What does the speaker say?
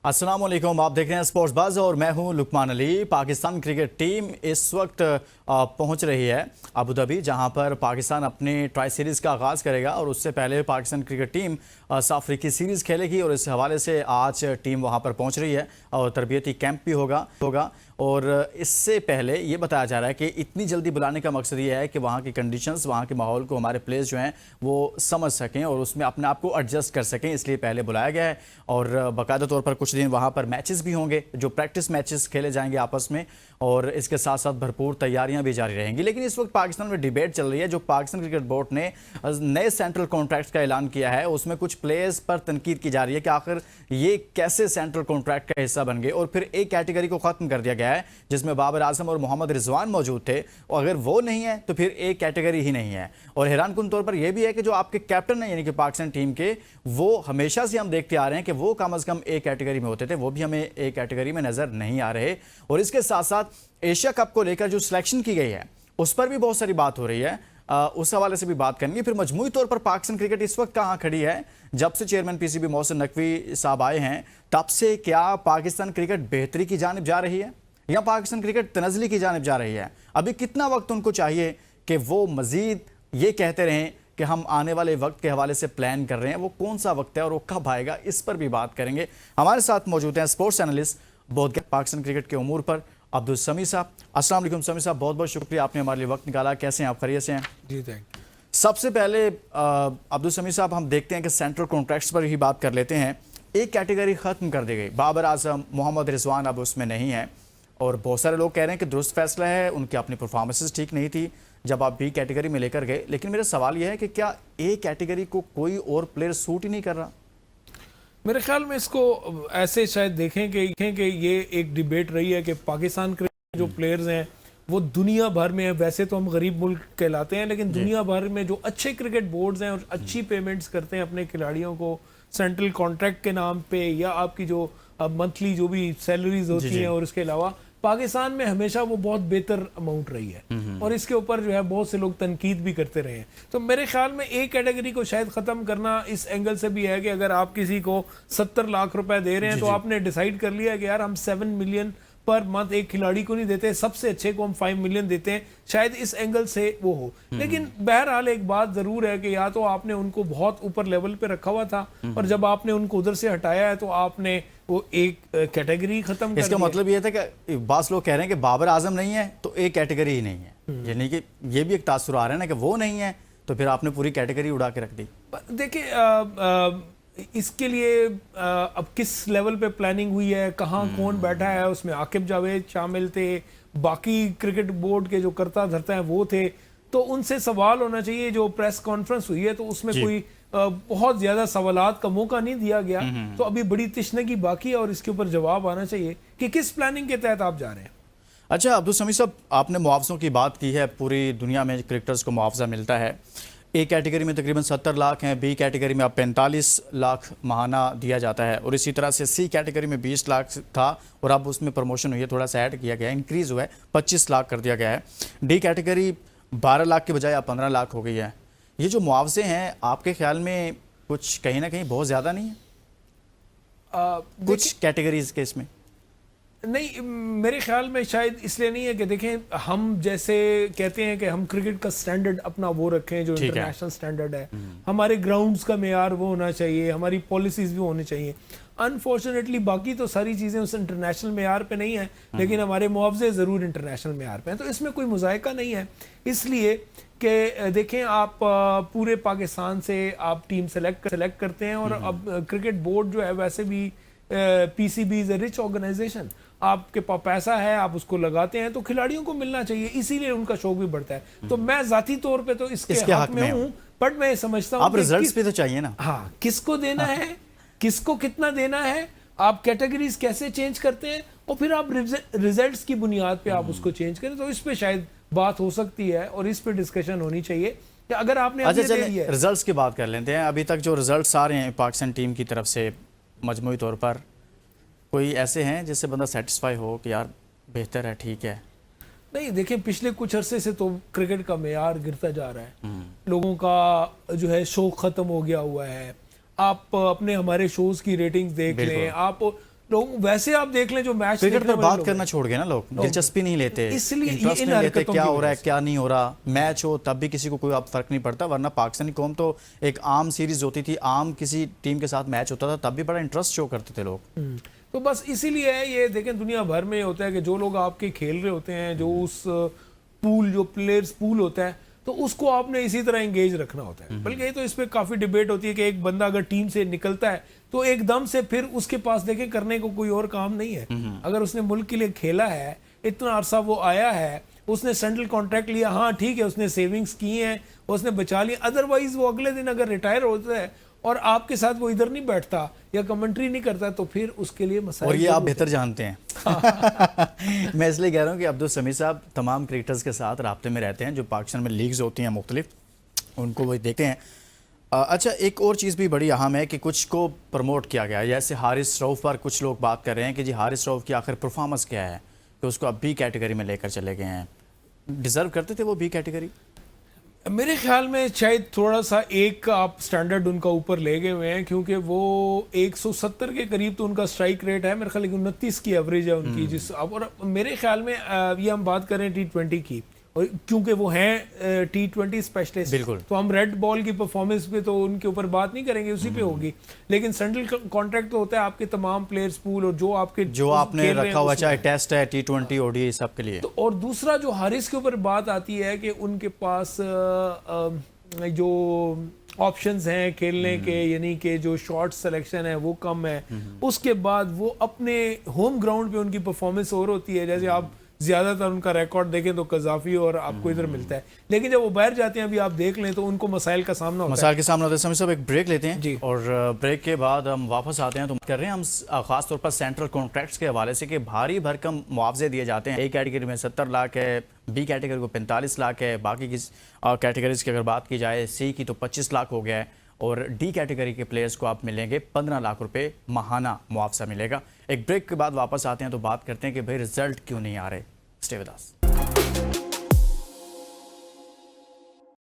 अस्सलाम वालेकुम, आप देख रहे हैं स्पोर्ट्स बज़ और मैं हूं लुकमान अली। पाकिस्तान क्रिकेट टीम इस वक्त पहुंच रही है अबू धाबी, जहां पर पाकिस्तान अपने ट्राई सीरीज़ का आगाज़ करेगा और उससे पहले पाकिस्तान क्रिकेट टीम साउथ अफ्रीकी सीरीज़ खेलेगी और इस हवाले से आज टीम वहां पर पहुंच रही है और तरबियती कैंप भी होगा। और इससे पहले ये बताया जा रहा है कि इतनी जल्दी बुलाने का मकसद ये है कि वहाँ की कंडीशंस, वहाँ के माहौल को हमारे प्लेयर्स जो हैं वो समझ सकें और उसमें अपने आप को एडजस्ट कर सकें, इसलिए पहले बुलाया गया है। और बाकायदा तौर पर कुछ दिन वहाँ पर मैचेस भी होंगे, जो प्रैक्टिस मैचेस खेले जाएंगे आपस में, और इसके साथ साथ भरपूर तैयारियां भी जारी रहेंगी। लेकिन इस वक्त पाकिस्तान में डिबेट चल रही है। जो पाकिस्तान क्रिकेट बोर्ड ने नए सेंट्रल कॉन्ट्रैक्ट्स का ऐलान किया है, उसमें कुछ प्लेयर्स पर तनकीद की जा रही है कि आखिर ये कैसे सेंट्रल कॉन्ट्रैक्ट का हिस्सा बन गए। और फिर एक कैटेगरी को खत्म कर दिया गया है जिसमें बाबर आजम और मोहम्मद रिजवान मौजूद थे, और अगर वो नहीं है तो फिर एक कैटेगरी ही नहीं है। और हैरानकुन तौर पर यह भी है कि जो आपके कैप्टन है यानी कि पाकिस्तान टीम के, वो हमेशा से हम देखते आ रहे हैं कि वो कम अज कम एक कैटेगरी में होते थे, वो भी हमें एक कैटेगरी में नजर नहीं आ रहे। और इसके साथ साथ एशिया कप को लेकर जो सिलेक्शन की गई है उस पर भी बहुत सारी बात हो रही है, उस हवाले से भी बात करेंगे। फिर मजमूई तौर पर पाकिस्तान क्रिकेट इस वक्त कहां खड़ी है? जब से चेयरमैन पीसीबी मोहसिन नकवी साहब आए हैं तब से क्या पाकिस्तान क्रिकेट बेहतरी की जानिब जा रही है या पाकिस्तान क्रिकेट तनज़ली की जानिब जा रही है? अभी कितना वक्त उनको चाहिए कि वो मजीद ये कहते रहें कि हम आने वाले वक्त के हवाले से प्लान कर रहे हैं? वो कौन सा वक्त है और वो कब आएगा, इस पर भी बात करेंगे। हमारे साथ मौजूद हैं sports analyst Bodhgaya Pakistan cricket के उमूर पर अब्दुल समी साहब। अस्सलाम वालेकुम समी साहब, बहुत बहुत शुक्रिया, आपने हमारे लिए वक्त निकाला। कैसे हैं आप? खैरियत से हैं? जी थैंक यू। सबसे पहले अब्दुल समी साहब, हम देखते हैं कि सेंट्रल कॉन्ट्रैक्ट्स पर ही बात कर लेते हैं। एक कैटेगरी ख़त्म कर दी गई, बाबर आजम, मोहम्मद रिजवान अब उसमें नहीं है, और बहुत सारे लोग कह रहे हैं कि दुरुस्त फैसला है, उनकी अपनी परफॉर्मेंसेस ठीक नहीं थी जब आप बी कैटेगरी में लेकर गए। लेकिन मेरा सवाल यह है कि क्या ए कैटेगरी को कोई और प्लेयर सूट ही नहीं कर रहा? मेरे ख्याल में इसको ऐसे शायद देखें कि ये एक डिबेट रही है कि पाकिस्तान के जो प्लेयर्स हैं वो दुनिया भर में है। वैसे तो हम गरीब मुल्क कहलाते हैं, लेकिन दुनिया भर में जो अच्छे क्रिकेट बोर्ड्स हैं और अच्छी पेमेंट्स करते हैं अपने खिलाड़ियों को सेंट्रल कॉन्ट्रैक्ट के नाम पे, या आपकी जो मंथली जो भी सैलरीज होती हैं, और इसके अलावा पाकिस्तान में हमेशा वो बहुत बेहतर अमाउंट रही है। और इसके ऊपर जो है बहुत से लोग तनकीद भी करते रहे हैं। तो मेरे ख्याल में एक कैटेगरी को शायद ख़त्म करना इस एंगल से भी है कि अगर आप किसी को 70 लाख रुपए दे रहे हैं तो आपने डिसाइड कर लिया कि यार हम 7 मिलियन पर मंथ एक खिलाड़ी को नहीं देते, सबसे अच्छे को हम 5 मिलियन देते हैं। शायद इस एंगल से वो हो। लेकिन बहरहाल एक बात जरूर है कि या तो आपने उनको बहुत ऊपर लेवल पे रखा हुआ था और जब आपने उनको उधर से हटाया है तो आपने वो एक कैटेगरी खत्म कर इसका मतलब ये था कि बास लोग कह रहे हैं कि बाबर आजम नहीं है तो एक कैटेगरी ही नहीं है, यानी कि ये भी एक तासुर आ रहा है ना कि वो नहीं है तो फिर आपने पूरी कैटेगरी उड़ा के रख दी। देखिए इसके लिए अब किस लेवल पे प्लानिंग हुई है, कहाँ कौन बैठा है, उसमें आकिब जावेद शामिल थे, बाकी क्रिकेट बोर्ड के जो करता धरता है वो थे, तो उनसे सवाल होना चाहिए। जो प्रेस कॉन्फ्रेंस हुई है तो उसमें कोई बहुत ज्यादा सवालात का मौका नहीं दिया गया, तो अभी बड़ी तशनगी बाकी है और इसके ऊपर जवाब आना चाहिए कि किस प्लानिंग के तहत आप जा रहे हैं। अच्छा अब्दुल समी साहब, आपने मुआवजों की बात की है, पूरी दुनिया में क्रिकेटर्स को मुआवजा मिलता है। ए कैटेगरी में तकरीबन 70 लाख हैं, बी कैटेगरी में अब 45 लाख माहाना दिया जाता है, और इसी तरह से सी कैटेगरी में 20 लाख था और अब उसमें प्रमोशन हुई है, थोड़ा सा ऐड किया गया है, इंक्रीज़ हुआ है, 25 लाख कर दिया गया है। डी कैटेगरी 12 लाख के बजाय अब 15 लाख हो गई है। ये जो मुआवजे हैं आपके ख्याल में कुछ कहीं ना कहीं बहुत ज़्यादा नहीं है कुछ कैटेगरीज के इसमें? नहीं, मेरे ख्याल में शायद इसलिए नहीं है कि देखें, हम जैसे कहते हैं कि हम क्रिकेट का स्टैंडर्ड अपना वो रखें जो इंटरनेशनल स्टैंडर्ड है, हमारे ग्राउंड्स का मेयार वो होना चाहिए, हमारी पॉलिसीज भी होनी चाहिए। अनफॉर्चुनेटली बाकी तो सारी चीज़ें उस इंटरनेशनल मेयार पे नहीं है, लेकिन हमारे मुआवजे ज़रूर इंटरनेशनल मेयार पे हैं, तो इसमें कोई मुज़ायका नहीं है। इसलिए कि देखें, आप पूरे पाकिस्तान से आप टीम सेलेक्ट करते हैं, और अब क्रिकेट बोर्ड जो है वैसे भी PCB is a rich organisation, आपके पास पैसा है, आप उसको लगाते हैं तो खिलाड़ियों को मिलना चाहिए, इसीलिए उनका शौक भी बढ़ता है। तो मैं जाती तौर पे तो इसके हक में हूँ, बट मैं समझता हूँ आप रिजल्ट्स भी तो चाहिए ना। हाँ, किसको देना है, किसको कितना देना है, आप कैटेगरीज कैसे चेंज करते हैं, और फिर आप रिजल्ट्स की बुनियाद पे आप उसको चेंज करें, तो इस पे शायद बात हो सकती है और इस पे डिस्कशन होनी चाहिए कि अगर आपने अच्छा चलिए रिजल्ट्स की बात कर लेते हैं। अभी तक जो रिजल्ट्स आ रहे हैं पाकिस्तान टीम की तरफ से मजमूई तौर पर, कोई ऐसे हैं जिससे बंदा सेटिस्फाई हो कि यार बेहतर है, ठीक है? नहीं, देखिए, पिछले कुछ अरसे से तो क्रिकेट का मेयार गिरता जा रहा है, लोगों का जो है शौक खत्म हो गया हुआ है। आप अपने हमारे शोज की रेटिंग्स देख लें, आप लोग वैसे आप देख लें जो मैच क्रिकेट पर बात करना छोड़ गए ना लोग, दिलचस्पी नहीं लेते, इसलिए इंटरेस्ट नहीं लेते क्या हो रहा है क्या नहीं हो रहा। मैच हो तब भी किसी को कोई अब फर्क नहीं पड़ता, वरना पाकिस्तानी कौम तो एक आम सीरीज होती थी, आम किसी टीम के साथ मैच होता था तब भी बड़ा इंटरेस्ट शो करते थे लोग। तो बस इसीलिए है ये, देखें दुनिया भर में होता है कि जो लोग आपके खेल रहे होते हैं, जो उस पूल, जो प्लेयर्स पूल होता है, तो उसको आपने इसी तरह एंगेज रखना होता है। बल्कि तो इस पे काफी डिबेट होती है कि एक बंदा अगर टीम से निकलता है तो एकदम से फिर उसके पास देखें करने को कोई और काम नहीं है। अगर उसने मुल्क के लिए खेला है, इतना अरसा वो आया है, उसने सेंट्रल कॉन्ट्रैक्ट लिया, हाँ ठीक है उसने सेविंग्स की हैं, उसने बचा लिया, अदरवाइज वो अगले दिन अगर रिटायर होता है और आपके साथ वो इधर नहीं बैठता या कमेंट्री नहीं करता तो फिर उसके लिए मसाइल। और ये आप बेहतर जानते हैं। मैं इसलिए कह रहा हूँ कि अब्दुल समीर साहब तमाम क्रिकेटर्स के साथ राब्ते में रहते हैं, जो पाकिस्तान में लीग्स होती हैं मुख्तलिफ, उनको वो देखते हैं। अच्छा, एक और चीज़ भी बड़ी अहम है कि कुछ को प्रमोट किया गया है, जैसे हारिस रऊफ़ पर कुछ लोग बात कर रहे हैं कि जी हारिस रऊफ़ की आखिर परफॉर्मेंस क्या है कि उसको अब बी कैटेगरी में लेकर चले गए हैं। डिज़र्व करते थे वो बी कैटेगरी? मेरे ख्याल में शायद थोड़ा सा एक आप स्टैंडर्ड उनका ऊपर ले गए हुए हैं, क्योंकि वो 170 के करीब तो उनका स्ट्राइक रेट है, मेरे ख्याल 29 की एवरेज है उनकी। जिस और मेरे ख्याल में ये हम बात करें T20 की, और क्योंकि वो हैं T20 स्पेशलिस्ट, बिल्कुल, तो हम रेड बॉल की परफॉर्मेंस पे तो उनके ऊपर बात नहीं करेंगे, उसी पे होगी। लेकिन सेंट्रल कॉन्ट्रैक्ट तो होता है आपके तमाम प्लेयर्स पूल और जो आपके जो आपने रखा हुआ, चाहे टेस्ट है, T20, ODI, सब के लिए। तो और दूसरा जो हारिस के ऊपर बात आती है कि उनके पास जो ऑप्शंस हैं खेलने के, यानी कि जो शॉर्ट सिलेक्शन है वो कम है। उसके बाद वो अपने होम ग्राउंड पे उनकी परफॉर्मेंस और होती है, जैसे आप ज्यादातर उनका रिकॉर्ड देखें तो कजाफी और आपको इधर मिलता है, लेकिन जब वो बाहर जाते हैं, अभी आप देख लें तो उनको मसाइल का सामना होता है। मसाइल के सामने होता है। समय सब एक ब्रेक लेते हैं जी, और ब्रेक के बाद हम वापस आते हैं। तो कर रहे हैं हम खास तौर पर सेंट्रल कॉन्ट्रैक्ट्स के हवाले से कि भारी भरकम मुआवजे दिए जाते हैं। ए कैटेगरी में 70 लाख है, बी कैटेगरी को 45 लाख है, बाकी की कैटेगरीज की अगर बात की जाए, सी की तो 25 लाख हो गया है, और डी कैटेगरी के प्लेयर्स को आप मिलेंगे 15 लाख रुपए माहाना मुआवजा मिलेगा। एक ब्रेक के बाद वापस आते हैं तो बात करते हैं कि भाई रिजल्ट क्यों नहीं आ रहे। Stay with us.